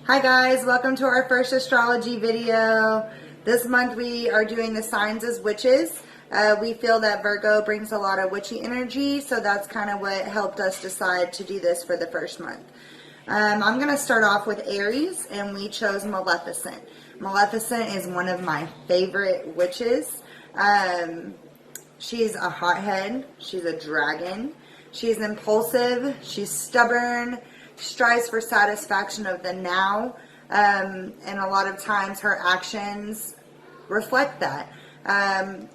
Hi guys, welcome to our first astrology video. This month we are doing the signs as witches. We feel that Virgo brings a lot of witchy energy, so that's kind of what helped us decide to do this for the first month. I'm going to start off with Aries, and we chose Maleficent. Maleficent is one of my favorite witches. She's a hothead, she's a dragon, she's impulsive, she's stubborn, strives for satisfaction of the now, and a lot of times her actions reflect that.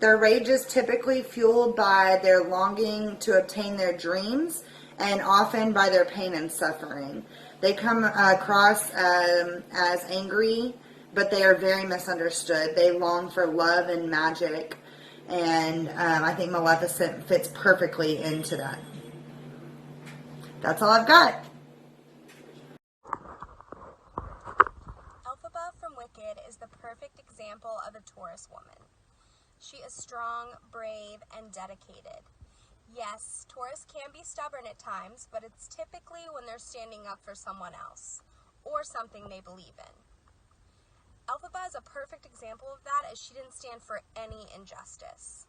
Their rage is typically fueled by their longing to obtain their dreams and often by their pain and suffering. They come across as angry, but they are very misunderstood. They long for love and magic, and I think Maleficent fits perfectly into that. That's all I've got. Is the perfect example of a Taurus woman. She is strong, brave, and dedicated. Yes, Taurus can be stubborn at times, but it's typically when they're standing up for someone else or something they believe in. Elphaba is a perfect example of that, as she didn't stand for any injustice.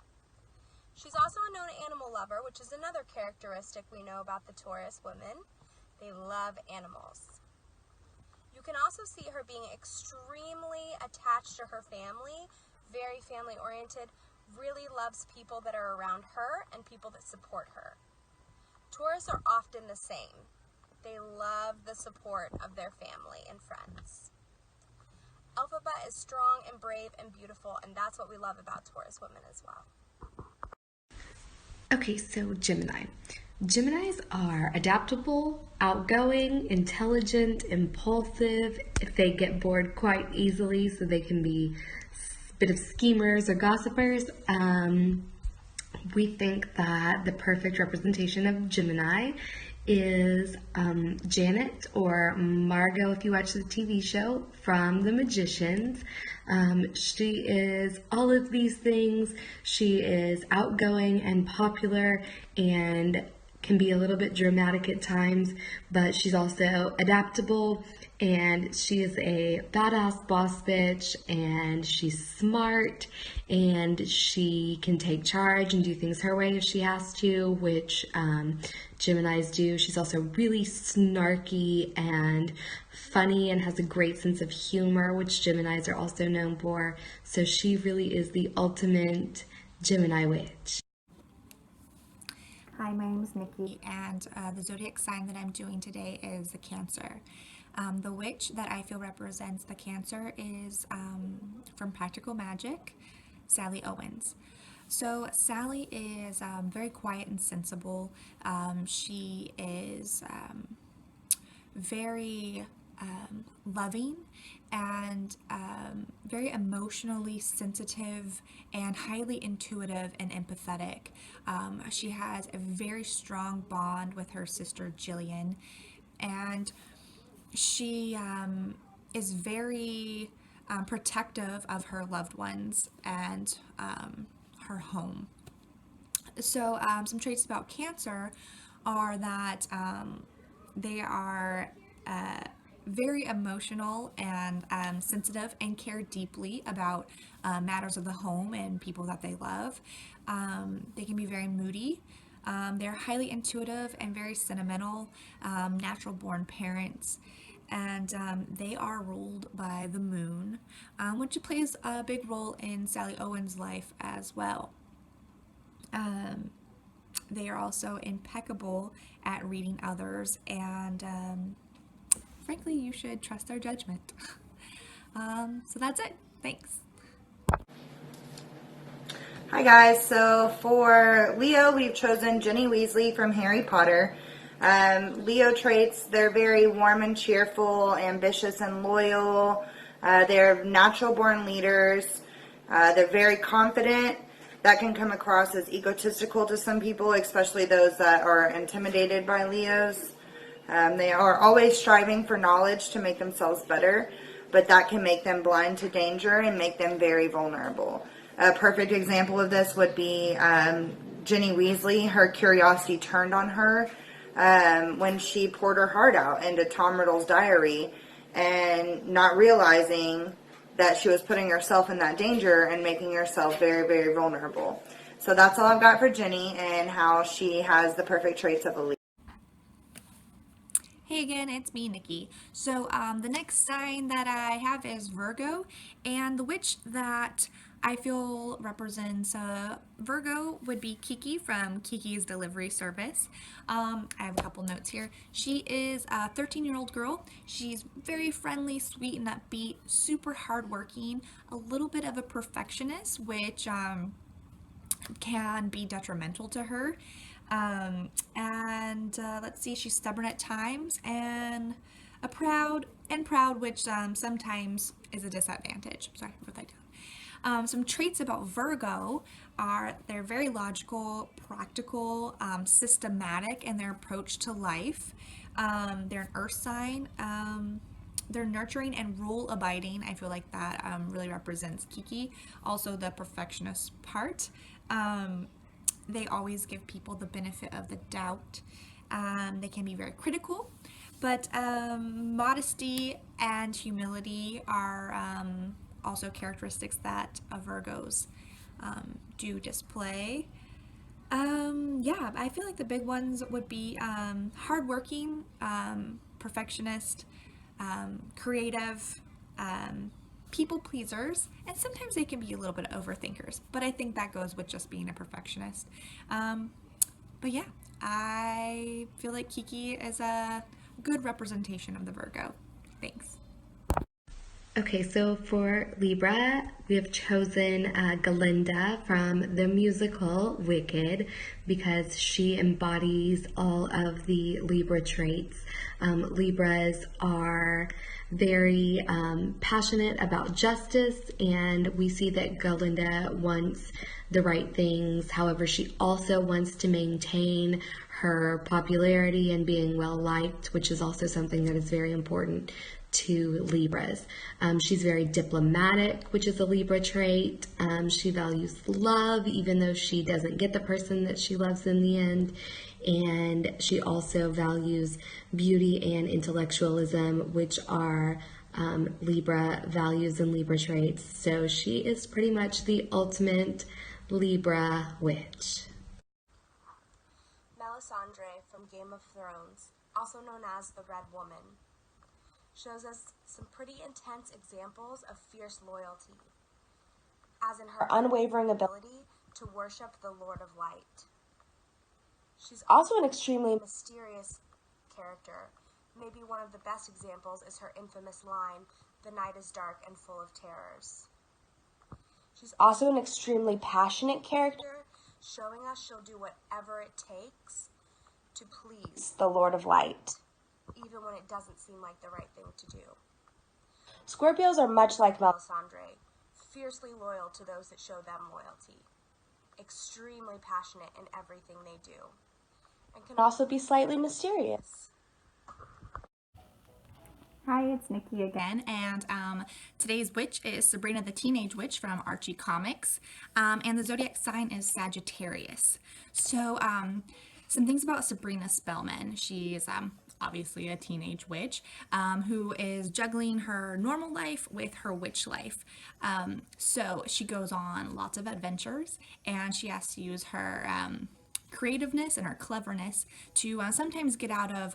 She's also a known animal lover, which is another characteristic we know about the Taurus women. They love animals. You can also see her being extremely attached to her family, very family oriented, really loves people that are around her and people that support her. Taurus are often the same. They love the support of their family and friends. Elphaba is strong and brave and beautiful, and that's what we love about Taurus women as well. Okay, so Gemini. Geminis are adaptable, outgoing, intelligent, impulsive. If they get bored quite easily, so they can be a bit of schemers or gossipers. We think that the perfect representation of Gemini is Janet, or Margot if you watch the TV show, from The Magicians. She is all of these things. She is outgoing and popular and can be a little bit dramatic at times, but she's also adaptable, and she is a badass boss bitch, and she's smart, and she can take charge and do things her way if she has to, which Geminis do. She's also really snarky and funny and has a great sense of humor, which Geminis are also known for. So she really is the ultimate Gemini witch. Hi, my name is Nikki, and the zodiac sign that I'm doing today is the Cancer. The witch that I feel represents the Cancer is from Practical Magic, Sally Owens. So Sally is very quiet and sensible. She is very loving and very emotionally sensitive and highly intuitive and empathetic. She has a very strong bond with her sister Jillian, and she is very protective of her loved ones and her home. So some traits about Cancer are that they are very emotional and sensitive and care deeply about matters of the home and people that they love. They can be very moody. They're highly intuitive and very sentimental, natural born parents, and they are ruled by the moon, which plays a big role in Sally Owens' life as well. They are also impeccable at reading others, and frankly, you should trust their judgment. So that's it. Thanks. Hi guys, so for Leo, we've chosen Ginny Weasley from Harry Potter. Leo traits, they're very warm and cheerful, ambitious and loyal. They're natural born leaders. They're very confident. That can come across as egotistical to some people, especially those that are intimidated by Leos. They are always striving for knowledge to make themselves better, but that can make them blind to danger and make them very vulnerable. A perfect example of this would be Ginny Weasley. Her curiosity turned on her when she poured her heart out into Tom Riddle's diary, and not realizing that she was putting herself in that danger and making herself very, very vulnerable. So that's all I've got for Jenny and how she has the perfect traits of a Leo. Hey again, it's me, Nikki. So the next sign that I have is Virgo, and the witch that I feel represents Virgo would be Kiki from Kiki's Delivery Service. I have a couple notes here. She is a 13-year-old girl. She's very friendly, sweet, and upbeat, super hardworking, a little bit of a perfectionist, which can be detrimental to her. Let's see, she's stubborn at times and proud, which sometimes is a disadvantage. Sorry, I wrote that down. Some traits about Virgo are they're very logical, practical, systematic in their approach to life. They're an earth sign. They're nurturing and rule abiding. I feel like that really represents Kiki. Also the perfectionist part. They always give people the benefit of the doubt. They can be very critical, but modesty and humility are also characteristics that Virgos do display. Yeah, I feel like the big ones would be hardworking, perfectionist, creative, people pleasers, and sometimes they can be a little bit overthinkers, but I think that goes with just being a perfectionist. But yeah, I feel like Kiki is a good representation of the Virgo. Thanks. Okay, so for Libra, we have chosen Galinda from the musical Wicked because she embodies all of the Libra traits. Libras are very passionate about justice, and we see that Galinda wants the right things. However, she also wants to maintain her popularity and being well liked, which is also something that is very important to Libras. She's very diplomatic, which is a Libra trait. She values love, even though she doesn't get the person that she loves in the end. And she also values beauty and intellectualism, which are Libra values and Libra traits. So she is pretty much the ultimate Libra witch. Melisandre from Game of Thrones, also known as the Red Woman, shows us some pretty intense examples of fierce loyalty, as in her unwavering ability to worship the Lord of Light. She's also an extremely mysterious character. Maybe one of the best examples is her infamous line, "The night is dark and full of terrors." She's also an extremely passionate character, showing us she'll do whatever it takes to please the Lord of Light, even when it doesn't seem like the right thing to do. Scorpios are much like Melisandre, fiercely loyal to those that show them loyalty, extremely passionate in everything they do, and can also be slightly mysterious. Hi, it's Nikki again, and today's witch is Sabrina the Teenage Witch from Archie Comics, and the zodiac sign is Sagittarius. So, some things about Sabrina Spellman. She's obviously a teenage witch who is juggling her normal life with her witch life. So she goes on lots of adventures, and she has to use her creativeness and her cleverness to sometimes get out of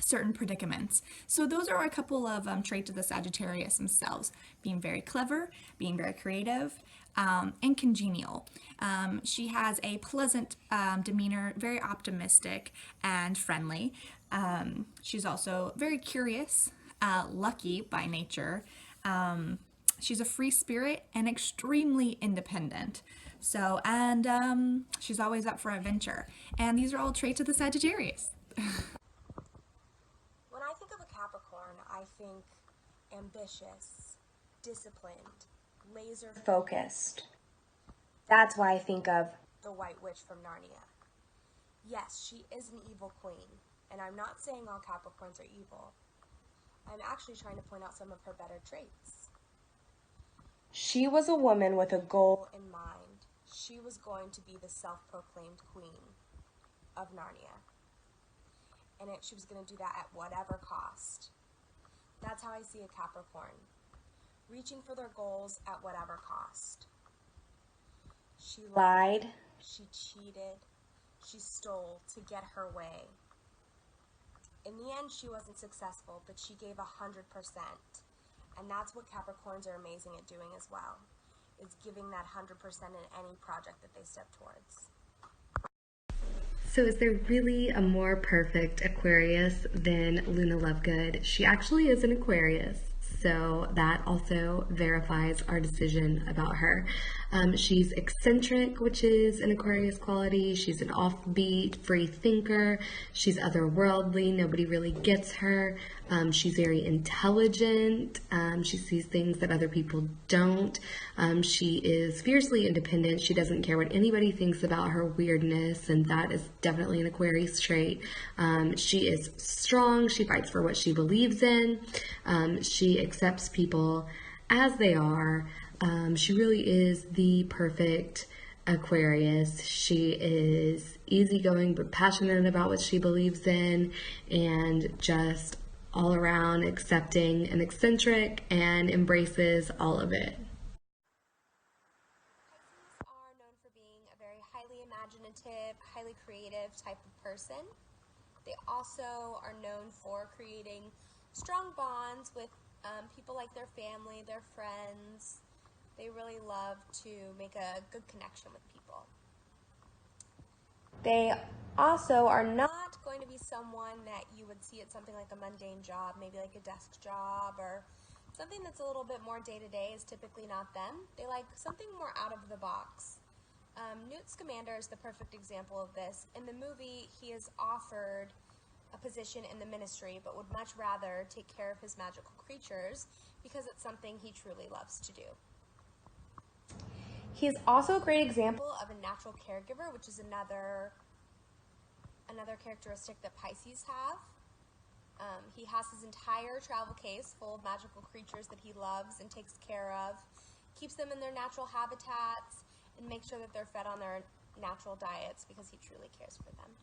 certain predicaments. So those are a couple of traits of the Sagittarius themselves: being very clever, being very creative, and congenial. She has a pleasant demeanor, very optimistic and friendly. She's also very curious, lucky by nature. She's a free spirit and extremely independent. So, and she's always up for adventure. And these are all traits of the Sagittarius. When I think of a Capricorn, I think ambitious, disciplined, laser focused. That's why I think of the White Witch from Narnia. Yes, she is an evil queen, and I'm not saying all Capricorns are evil. I'm actually trying to point out some of her better traits. She was a woman with a goal in mind. She was going to be the self-proclaimed queen of Narnia. And she was going to do that at whatever cost. That's how I see a Capricorn, reaching for their goals at whatever cost. She lied, she cheated, she stole to get her way. In the end, she wasn't successful, but she gave 100%. And that's what Capricorns are amazing at doing as well, is giving that 100% in any project that they step towards. So is there really a more perfect Aquarius than Luna Lovegood? She actually is an Aquarius, so that also verifies our decision about her. She's eccentric, which is an Aquarius quality. She's an offbeat, free thinker. She's otherworldly. Nobody really gets her. She's very intelligent. She sees things that other people don't. She is fiercely independent. She doesn't care what anybody thinks about her weirdness, and that is definitely an Aquarius trait. She is strong. She fights for what she believes in. She accepts people as they are. She really is the perfect Aquarius. She is easygoing but passionate about what she believes in, and just all around accepting and eccentric, and embraces all of it. Pisces are known for being a very highly imaginative, highly creative type of person. They also are known for creating strong bonds with people like their family, their friends. They really love to make a good connection with people. They also are not going to be someone that you would see at something like a mundane job, maybe like a desk job or something that's a little bit more day-to-day is typically not them. They like something more out of the box. Newt Scamander is the perfect example of this. In the movie, he is offered a position in the ministry, but would much rather take care of his magical creatures because it's something he truly loves to do. He is also a great example of a natural caregiver, which is another characteristic that Pisces have. He has his entire travel case full of magical creatures that he loves and takes care of, keeps them in their natural habitats, and makes sure that they're fed on their natural diets because he truly cares for them.